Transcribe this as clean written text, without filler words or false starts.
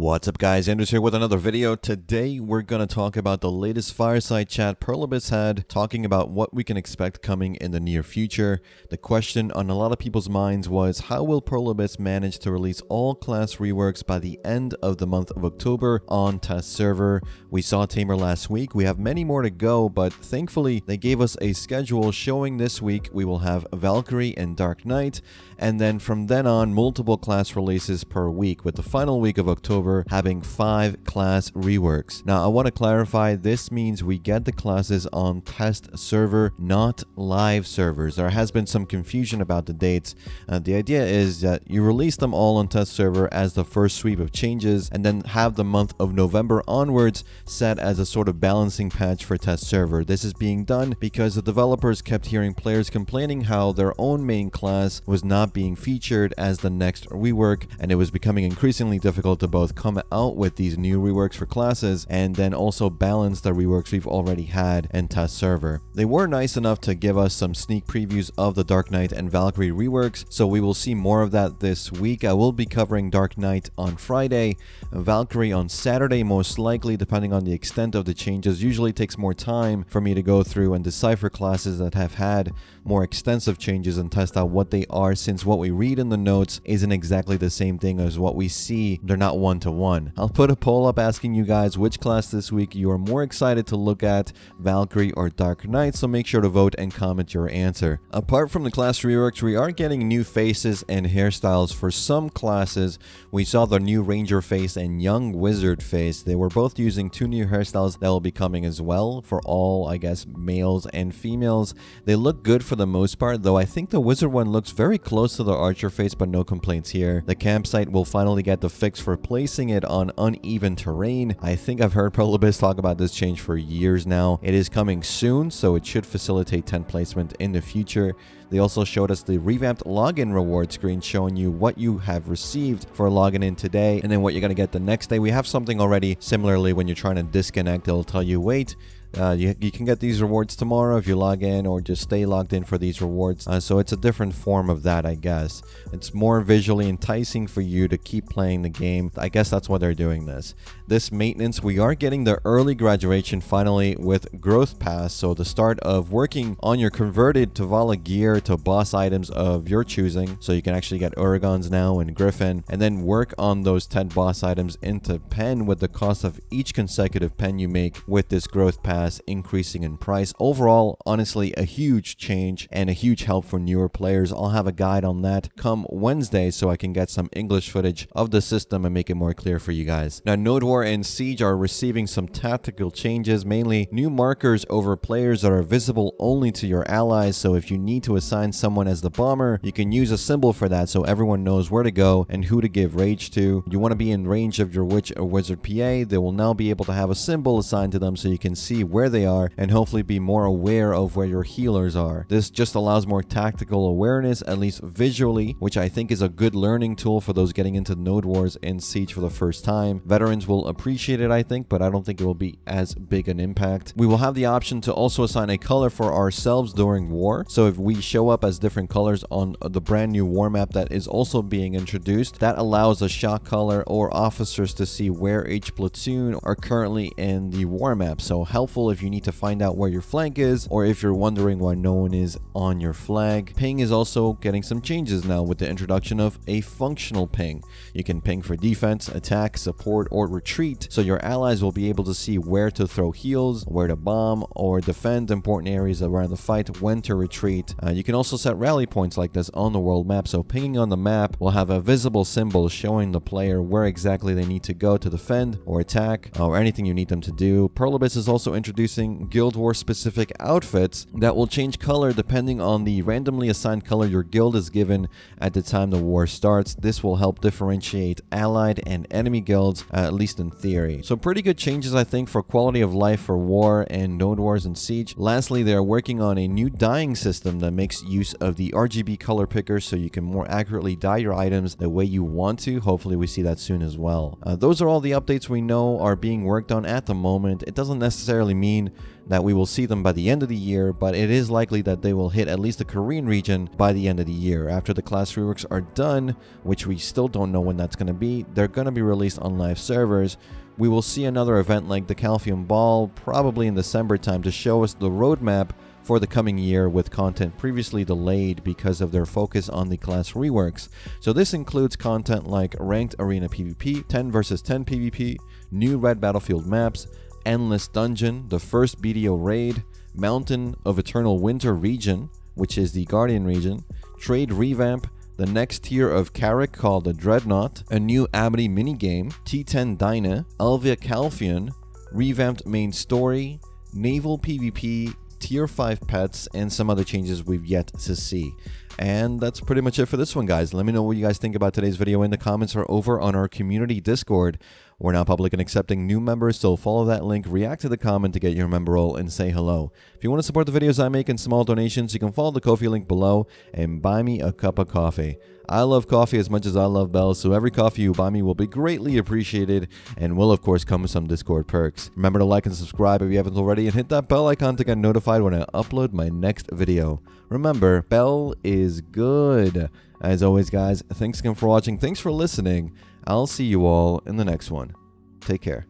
What's up guys, Anders here with another video. Today we're going to talk about the latest fireside chat Perlibis had, talking about what we can expect coming in the near future. The question on a lot of people's minds was, how will Perlibis manage to release all class reworks by the end of the month of October on test server? We saw Tamer last week, we have many more to go, but thankfully they gave us a schedule showing this week we will have Valkyrie and Dark Knight, and then from then on multiple class releases per week, with the final week of October having 5 class reworks. Now I want to clarify, this means we get the classes on test server, not live servers. There has been some confusion about the dates. The idea is that you release them all on test server as the first sweep of changes, and then have the month of November onwards set as a sort of balancing patch for test server. This is being done because the developers kept hearing players complaining how their own main class was not being featured as the next rework, and it was becoming increasingly difficult to both come out with these new reworks for classes and then also balance the reworks we've already had in test server. They were nice enough to give us some sneak previews of the Dark Knight and Valkyrie reworks, so we will see more of that this week. I will be covering Dark Knight on Friday, Valkyrie on Saturday most likely, depending on the extent of the changes. Usually takes more time for me to go through and decipher classes that have had more extensive changes and test out what they are, since what we read in the notes isn't exactly the same thing as what we see. They're not one-to-one. I'll put a poll up asking you guys which class this week you are more excited to look at, Valkyrie or Dark Knight, so make sure to vote and comment your answer. Apart from the class reworks, we are getting new faces and hairstyles for some classes. We saw the new Ranger face and Young Wizard face. They were both using 2 new hairstyles that will be coming as well for all, I guess, males and females. They look good for the most part, though I think the Wizard one looks very close to the Archer face, but no complaints here. The campsite will finally get the fix for placing it on uneven terrain. I think I've heard Perlibis talk about this change for years now. It is coming soon, so it should facilitate tent placement in the future. They also showed us the revamped login reward screen showing you what you have received for logging in today and then what you're going to get the next day. We have something already similarly when you're trying to disconnect. It'll tell you, wait, you can get these rewards tomorrow if you log in, or just stay logged in for these rewards. So it's a different form of that, I guess. It's more visually enticing for you to keep playing the game. I guess that's why they're doing this. This maintenance, we are getting the early graduation finally with Growth Pass, so the start of working on your converted Tuvala gear to boss items of your choosing, so you can actually get Uragons now and Griffin, and then work on those 10 boss items into pen, with the cost of each consecutive pen you make with this Growth Pass increasing in price. Overall, honestly, a huge change and a huge help for newer players. I'll have a guide on that come Wednesday so I can get some English footage of the system and make it more clear for you guys. Now, Node War and Siege are receiving some tactical changes, mainly new markers over players that are visible only to your allies. So if you need to assign someone as the bomber, you can use a symbol for that so everyone knows where to go and who to give rage to. You want to be in range of your witch or wizard PA, they will now be able to have a symbol assigned to them so you can see where they are and hopefully be more aware of where your healers are. This just allows more tactical awareness, at least visually, which I think is a good learning tool for those getting into Node Wars and Siege for the first time. Veterans will appreciate it, I think, but I don't think it will be as big an impact. We will have the option to also assign a color for ourselves during war, so if we show up as different colors on the brand new war map that is also being introduced, that allows a shock color or officers to see where each platoon are currently in the war map. So helpful if you need to find out where your flank is, or if you're wondering why no one is on your flag. Ping is also getting some changes now with the introduction of a functional ping. You can ping for defense, attack, support, or retreat, so your allies will be able to see where to throw heals, where to bomb, or defend important areas around the fight, when to retreat. You can also set rally points like this on the world map, so pinging on the map will have a visible symbol showing the player where exactly they need to go to defend or attack, or anything you need them to do. Perlibis is also introducing Guild War specific outfits that will change color depending on the randomly assigned color your guild is given at the time the war starts. This will help differentiate allied and enemy guilds, at least in theory. So pretty good changes, I think, for quality of life for war and Node Wars and Siege. Lastly, they are working on a new dyeing system that makes use of the RGB color picker so you can more accurately dye your items the way you want to. Hopefully we see that soon as well. Those are all the updates we know are being worked on at the moment. It doesn't necessarily mean that we will see them by the end of the year, but it is likely that they will hit at least the Korean region by the end of the year. After the class reworks are done, which we still don't know when that's going to be, they're going to be released on live servers. We will see another event like the Calcium Ball probably in December time to show us the roadmap for the coming year, with content previously delayed because of their focus on the class reworks. So this includes content like ranked arena PvP, 10 vs 10 PvP, new red battlefield maps, Endless Dungeon, the first BDO raid, Mountain of Eternal Winter region, which is the Guardian region, trade revamp, the next tier of Carrick called the Dreadnought, a new Amity minigame, T10 Dyna, Alvia Calphion, revamped main story, naval PvP, tier 5 pets, and some other changes we've yet to see. And that's pretty much it for this one, guys. Let me know what you guys think about today's video in the comments or over on our community Discord. We're now public and accepting new members, so follow that link, react to the comment to get your member role, and say hello. If you want to support the videos I make in small donations, you can follow the Ko-fi link below and buy me a cup of coffee. I love coffee as much as I love bells, so every coffee you buy me will be greatly appreciated and will of course come with some Discord perks. Remember to like and subscribe if you haven't already, and hit that bell icon to get notified when I upload my next video. Remember, bell is good. As always, guys, thanks again for watching, thanks for listening. I'll see you all in the next one. Take care.